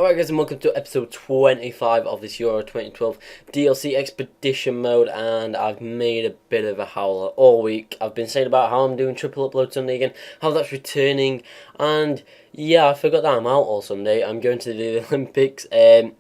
Alright guys, and welcome to episode 25 of this Euro 2012 DLC Expedition mode, and I've made a bit of a howler all week. I've been saying about how I'm doing triple upload Sunday again, how that's returning, and yeah, I forgot that I'm out all Sunday. I'm going to the Olympics. I'm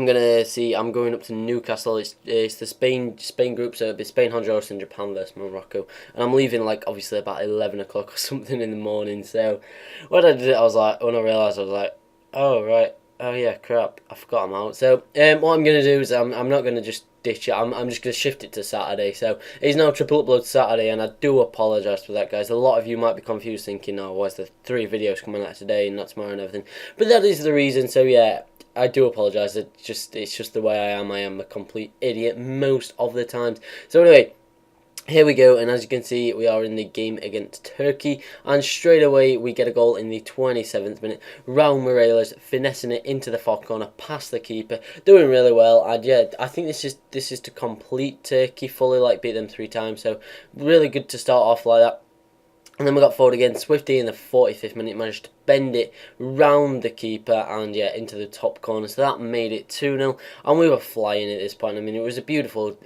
going up to Newcastle. It's the Spain group, so it'll be Spain, Honduras, and Japan versus Morocco. And I'm leaving like obviously about 11 o'clock or something in the morning. So when I did it, when I realised, I was like, oh right, oh yeah, crap, I forgot I'm out. So what I'm gonna do is I'm not gonna just ditch it. I'm just gonna shift it to Saturday. So it's now triple upload Saturday, and I do apologise for that, guys. A lot of you might be confused, thinking, oh, why's the 3 videos coming out today and not tomorrow and everything? But that is the reason. So yeah, I do apologise. It's just the way I am. I am a complete idiot most of the times. So anyway, here we go, and as you can see, we are in the game against Turkey, and straight away we get a goal in the 27th minute. Raul Morales finessing it into the far corner, past the keeper, doing really well. And yeah, I think this is to complete Turkey fully, like beat them 3 times. So really good to start off like that. And then we got forward again. Swifty in the 45th minute managed to bend it round the keeper and yeah, into the top corner. So that made it 2-0, and we were flying at this point. I mean, it was a beautiful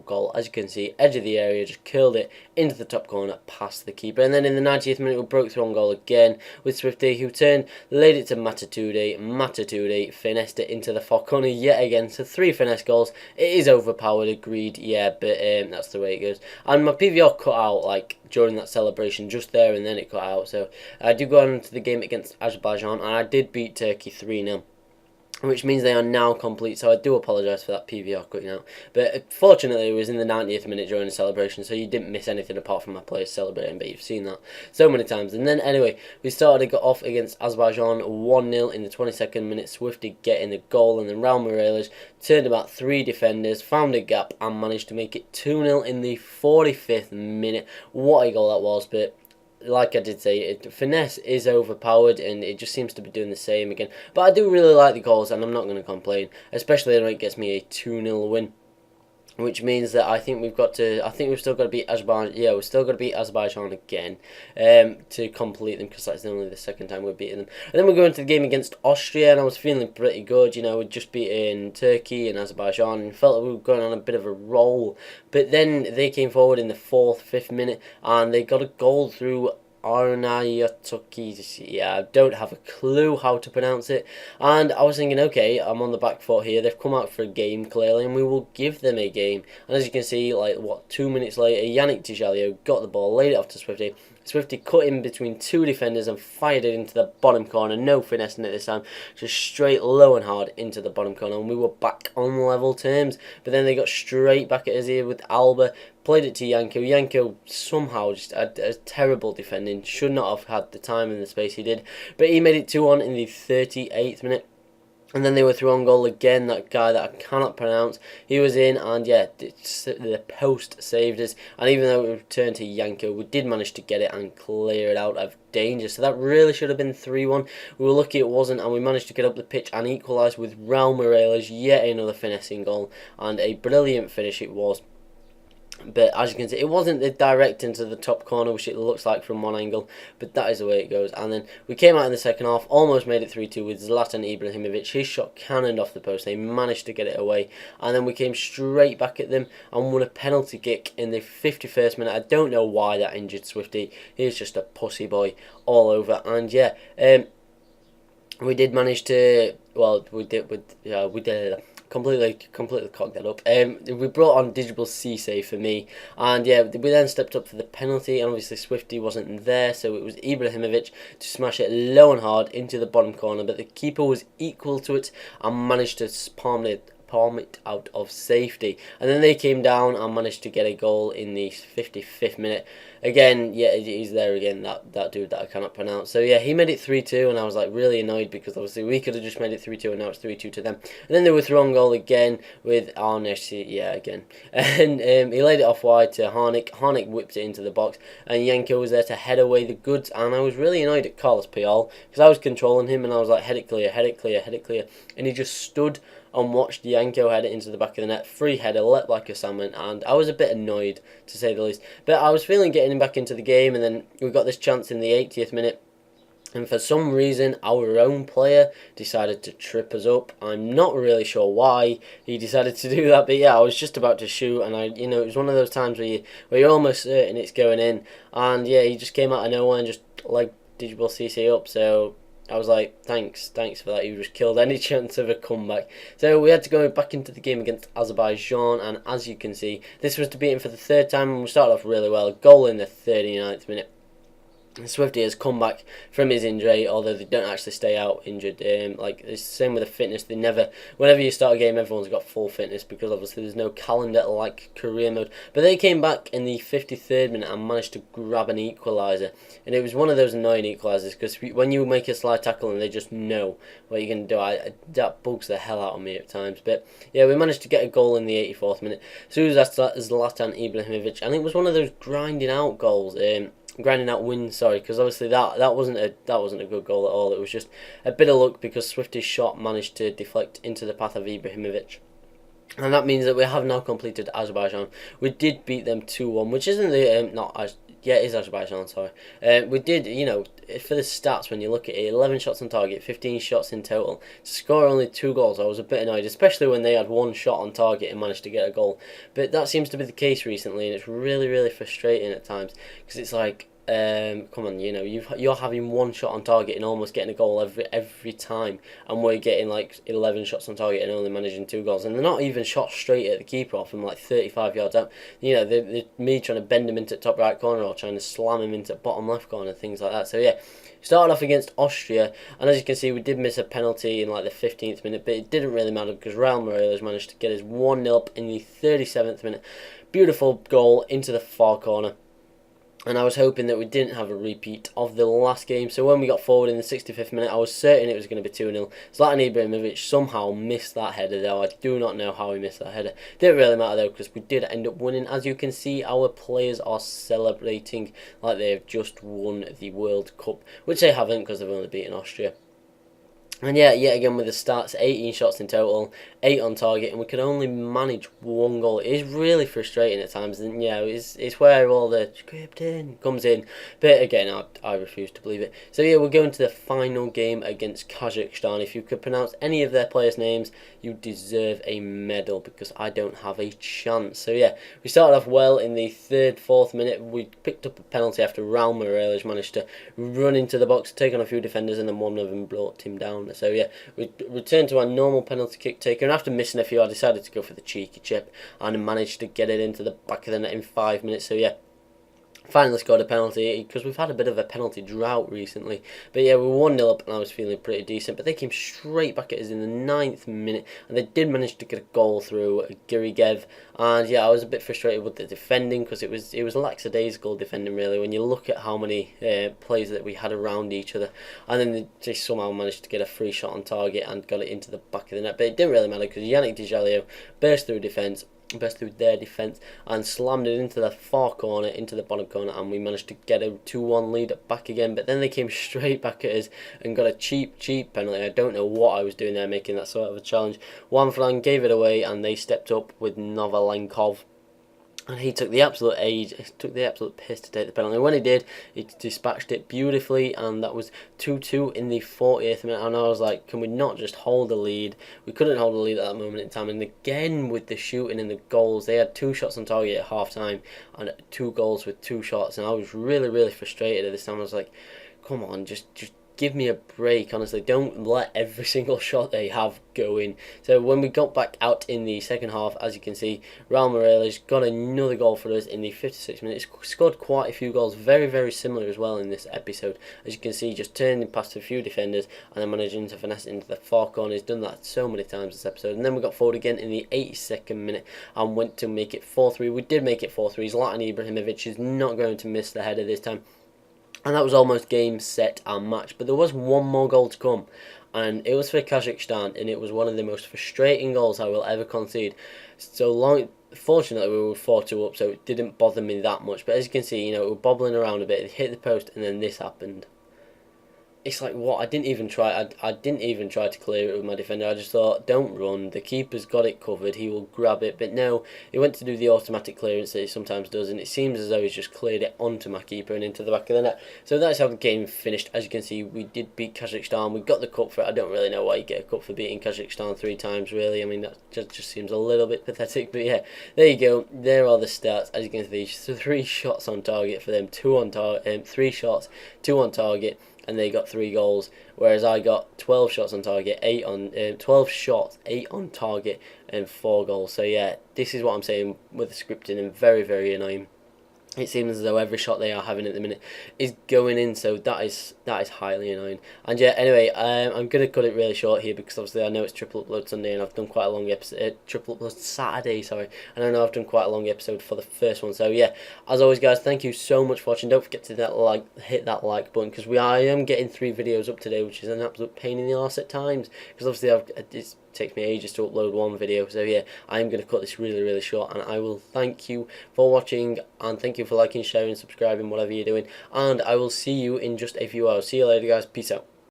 goal. As you can see, edge of the area, just curled it into the top corner, past the keeper. And then in the 90th minute, we broke through on goal again with Swifty, who turned, laid it to Matatude. Matatude finessed it into the far corner yet again. So 3 finesse goals. It is overpowered, agreed, yeah, but that's the way it goes. And my PVR cut out like during that celebration just there, and then it cut out. So I do go on to the game against Azerbaijan, and I did beat Turkey 3-0, which means they are now complete. So I do apologise for that PVR cutting out, but fortunately it was in the 90th minute during the celebration, so you didn't miss anything apart from my players celebrating. But you've seen that so many times. And then anyway, we got off against Azerbaijan 1-0 in the 22nd minute. Swifty getting the goal, and then Raul Morales turned about 3 defenders, found a gap, and managed to make it 2-0 in the 45th minute. What a goal that was! But like I did say, finesse is overpowered, and it just seems to be doing the same again. But I do really like the goals, and I'm not going to complain, especially when it gets me a 2-0 win. Which means that I think we've still got to beat Azerbaijan. Yeah, we've still got to beat Azerbaijan again to complete them, because that's only the second time we're beating them. And then we're going to the game against Austria, and I was feeling pretty good. You know, we'd just beaten Turkey and Azerbaijan, and felt like we were going on a bit of a roll. But then they came forward in the 4th, 5th minute, and they got a goal through Arnautoki. Yeah, I don't have a clue how to pronounce it. And I was thinking, okay, I'm on the back foot here. They've come out for a game, clearly, and we will give them a game. And as you can see, like, 2 minutes later, Yannick Tijalio got the ball, laid it off to Swifty. Swifty cut in between 2 defenders and fired it into the bottom corner. No finessing it this time. Just straight low and hard into the bottom corner. And we were back on level terms. But then they got straight back at us here with Alba. Played it to Yanko. Yanko somehow just had a terrible defending. Should not have had the time and the space he did. But he made it 2-1 in the 38th minute. And then they were through on goal again. That guy that I cannot pronounce, he was in, and yeah, the post saved us. And even though it returned to Yanko, we did manage to get it and clear it out of danger. So that really should have been 3-1. We were lucky it wasn't, and we managed to get up the pitch and equalise with Raul Morales. Yet another finessing goal, and a brilliant finish it was. But as you can see, it wasn't the direct into the top corner, which it looks like from one angle, but that is the way it goes. And then we came out in the second half, almost made it 3-2 with Zlatan Ibrahimovic. His shot cannoned off the post. They managed to get it away. And then we came straight back at them and won a penalty kick in the 51st minute. I don't know why that injured Swifty. He's just a pussy boy all over. And yeah, we did manage to, well, we did completely cocked that up. We brought on Digital C-Save for me, and yeah, we then stepped up for the penalty, and obviously Swifty wasn't there, so it was Ibrahimovic to smash it low and hard into the bottom corner, but the keeper was equal to it and managed to palm it out of safety. And then they came down and managed to get a goal in the 55th minute. Again, yeah, he's there again, that dude that I cannot pronounce. So yeah, he made it 3-2, and I was like really annoyed, because obviously we could have just made it 3-2, and now it's 3-2 to them. And then they were through on goal again with Arnesh, yeah, again. And he laid it off wide to Harnik. Harnik whipped it into the box, and Yanko was there to head away the goods. And I was really annoyed at Carlos Puyol, because I was controlling him, and I was like, head it clear, head it clear, head it clear. And he just stood and watched Yanko head it into the back of the net. Free header, leapt like a salmon, and I was a bit annoyed, to say the least. But I was feeling getting him back into the game, and then we got this chance in the 80th minute. And for some reason, our own player decided to trip us up. I'm not really sure why he decided to do that, but yeah, I was just about to shoot, and it was one of those times where you're almost certain it's going in, and yeah, he just came out of nowhere and just like digital CC up. So I was like, thanks for that. You just killed any chance of a comeback. So we had to go back into the game against Azerbaijan, and as you can see, this was to beat him for the third time, and we started off really well. Goal in the 39th minute. Swifty has come back from his injury, although they don't actually stay out injured. Like it's the same with the fitness. They never, whenever you start a game, everyone's got full fitness because obviously there's no calendar like career mode. But they came back in the 53rd minute and managed to grab an equaliser, and it was one of those annoying equalisers because when you make a slide tackle and they just know what you can do, that bugs the hell out of me at times. But yeah, we managed to get a goal in the 84th minute. Zlatan Ibrahimovic, and it was one of those grinding out goals. Grinding out wins, sorry, because obviously that wasn't a good goal at all. It was just a bit of luck because Swifty's shot managed to deflect into the path of Ibrahimovic. And that means that we have now completed Azerbaijan. We did beat them 2-1, which isn't the it is Azerbaijan, sorry. We did, for the stats, when you look at it, 11 shots on target, 15 shots in total. To score only 2 goals, I was a bit annoyed, especially when they had 1 shot on target and managed to get a goal. But that seems to be the case recently, and it's really, really frustrating at times, because it's like, come on, you're having 1 shot on target and almost getting a goal every time, and we're getting like 11 shots on target and only managing 2 goals, and they're not even shots straight at the keeper from like 35 yards out. They're me trying to bend him into top right corner or trying to slam him into bottom left corner, things like that. So yeah, started off against Austria, and as you can see, we did miss a penalty in like the 15th minute, but it didn't really matter because Real Morelos managed to get us 1-0 up in the 37th minute. Beautiful goal into the far corner. And I was hoping that we didn't have a repeat of the last game. So when we got forward in the 65th minute, I was certain it was going to be 2-0. Zlatan Ibrahimovic somehow missed that header, though. I do not know how he missed that header. Didn't really matter, though, because we did end up winning. As you can see, our players are celebrating like they've just won the World Cup, which they haven't because they've only beaten Austria. And yeah, yet again with the stats, 18 shots in total, 8 on target, and we could only manage 1 goal. It is really frustrating at times, and it's where all the scripting comes in. But again, I refuse to believe it. So yeah, we're going to the final game against Kazakhstan. If you could pronounce any of their players' names, you deserve a medal, because I don't have a chance. So yeah, we started off well in the 3rd, 4th minute. We picked up a penalty after Raul Morelos managed to run into the box, take on a few defenders, and then one of them brought him down. So yeah, we returned to our normal penalty kick taker, and after missing a few, I decided to go for the cheeky chip and managed to get it into the back of the net in 5 minutes. So yeah, finally scored a penalty, because we've had a bit of a penalty drought recently. But yeah, we were 1-0 up and I was feeling pretty decent. But they came straight back at us in the 9th minute, and they did manage to get a goal through Girigev. And yeah, I was a bit frustrated with the defending, because it was lackadaisical defending really when you look at how many players that we had around each other. And then they just somehow managed to get a free shot on target and got it into the back of the net. But it didn't really matter, because Yannick Dijalio burst through their defence and slammed it into the far corner, into the bottom corner, and we managed to get a 2-1 lead back again. But then they came straight back at us and got a cheap penalty. I don't know what I was doing there making that sort of a challenge. Juan Fran gave it away, and they stepped up with Novalenkov. And he took the absolute piss to take the penalty. When he did, he dispatched it beautifully, and that was 2-2 in the 40th minute. And I was like, can we not just hold the lead? We couldn't hold the lead at that moment in time. And again, with the shooting and the goals, they had 2 shots on target at half time and 2 goals with 2 shots. And I was really, really frustrated at this time. I was like, come on, just give me a break, honestly. Don't let every single shot they have go in. So when we got back out in the second half, as you can see, Raul Morelos got another goal for us in the 56th minute. He scored quite a few goals, very, very similar as well in this episode. As you can see, just turning past a few defenders and then managing to finesse it into the far corner. He's done that so many times this episode. And then we got forward again in the 82nd minute and went to make it 4-3. We did make it 4-3. Zlatan Ibrahimovic is not going to miss the header this time. And that was almost game, set, and match. But there was one more goal to come, and it was for Kazakhstan, and it was one of the most frustrating goals I will ever concede. Fortunately, we were 4-2 up, so it didn't bother me that much. But as you can see, we were bobbling around a bit. It hit the post, and then this happened. it's like, what? I didn't even try. I didn't even try to clear it with my defender. I just thought, don't run. The keeper's got it covered. He will grab it. But no, he went to do the automatic clearance that he sometimes does, and it seems as though he's just cleared it onto my keeper and into the back of the net. So that's how the game finished. As you can see, we did beat Kazakhstan. We got the cup for it. I don't really know why you get a cup for beating Kazakhstan 3 times, really. I mean, that just seems a little bit pathetic. But yeah, there you go. There are the stats. As you can see, 3 shots on target for them, 2 on target, 3 shots, 2 on target, and they got 3 goals, whereas I got 12 shots on target, 12 shots, 8 on target, and 4 goals. So yeah, this is what I'm saying with the scripting, and very, very annoying. It seems as though every shot they are having at the minute is going in, so that is highly annoying. And yeah, anyway, I'm gonna cut it really short here because obviously I know it's triple upload Sunday and I've done quite a long episode, triple upload Saturday, sorry. And I know I've done quite a long episode for the first one. So yeah, as always, guys, thank you so much for watching. Don't forget to hit that like button, because I am getting 3 videos up today, which is an absolute pain in the arse at times, because obviously it takes me ages to upload one video. So yeah, I'm going to cut this really, really short, and I will thank you for watching, and thank you for liking, sharing, subscribing, whatever you're doing, and I will see you in just a few hours. See you later, guys. Peace out.